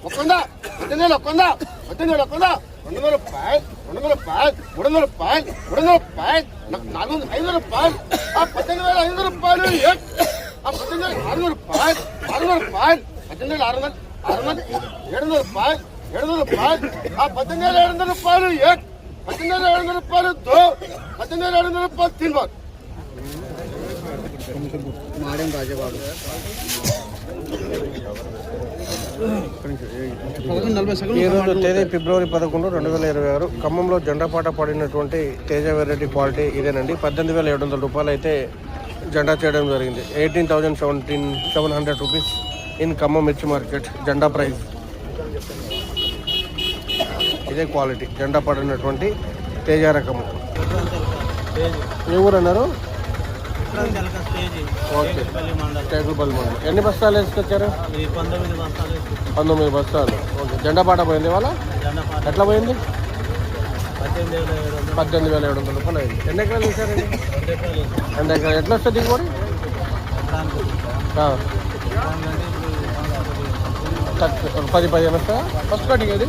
ఒక్కందా 18,000 ఒక్కందా 18,000 ఒక్కందా 200 రూపాయలు 300 రూపాయలు 500 రూపాయలు 18,500 రూపాయలు 18,600 రూపాయలు 600 రూపాయలు 18,600 700 రూపాయలు 700 రూపాయలు 18,700 రూపాయలు 18,700 రూపాయలు 18,700 రూపాయలు 3 బార్ మాడేం రాజబాబు ఈరోజు తేదీ ఫిబ్రవరి 11, 2026 ఖమ్మంలో జెండాపాట పడినటువంటి తేజ వెరైటీ క్వాలిటీ ఇదేనండి. 18,700 రూపాయలు అయితే జెండా చేయడం జరిగింది. 18,700 రూపీస్ ఇన్ ఖమ్మం మిర్చి మార్కెట్ జెండా ప్రైస్. ఇదే క్వాలిటీ జెండా పడినటువంటి తేజ రకము. ఏ ఊరు అన్నారు? ఓకే, టేకులపల్లి మండలం. ఎన్ని బస్తాలు వేసుకొచ్చారు? 19 బస్తాలు. ఓకే, జెండా పాట పోయింది ఇవాళ. ఎట్లా పోయింది? 18,700 రూపాయలు అయింది. ఎన్ని ఎకరాలు వేసారండి? 2 ఎకరాలు. ఎట్లా వస్తుంది దిగుబడి? 10-15 వస్తా. ఫస్ట్ కటింగ్ అది